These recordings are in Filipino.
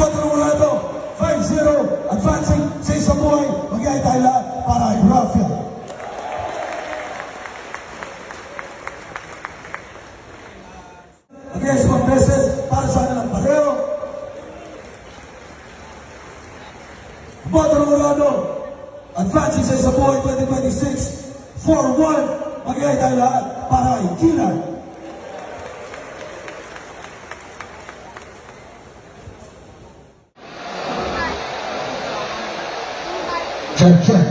Murado, 5-0, advancing sa isang buhay, magyay tayo lahat para kay Rafael. Against one beses, para sa kanilang pareho. Murado, advancing sa isang buhay 2026, 4-1, magyay tayo lahat para kay Kilan. Check.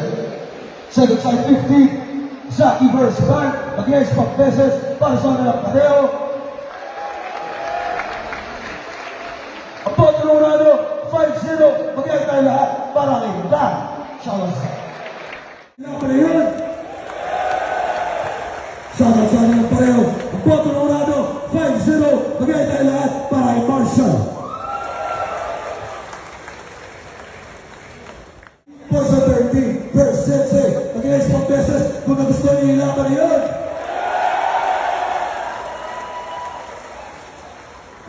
Second side 50. Zaki versus Van. Against Pagbeses. Para sa kanilang pareho. Apollo Ronaldo. 5-0. Magyay tayo lahat para kay Dan. Shoutout sa yun. Shoutout sa kanilang pareho. Apollo Ronaldo. 5-0. Magyay tayo lahat para kay Marshall. Portion 30 versus Sensei. Against Pagbeses. Kung nagustuhan niyo yung laban yun.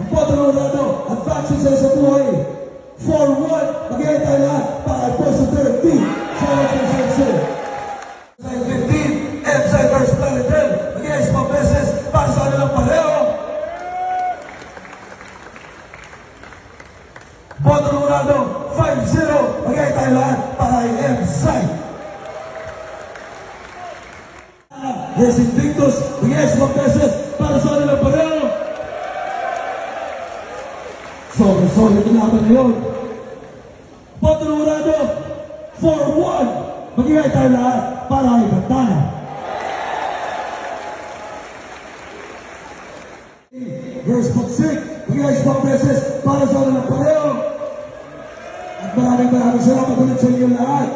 Apollo Ronaldo. Advancing sa isang buhay. 4-1. Magyay tayo lahat para kay Portion 30. Shoutout sa Sensei. Side 15. M-Side versus Planet Hell. Against Pagbeses. Para sa kanilang pareho. Apollo Ronaldo. 5-0. Magyay tayo lahat para kay M-Side. Versus Invictus. Against Pagbeses. Para sa kanilang pareho. Solid yung laban na yun. Apollo Ronaldo. 4-1. Magyay tayo lahat para kay Bantana. Versus Pagsik. Against Pagbeses. Para sa kanilang pareho. At maraming salamat ulit sa inyo lahat.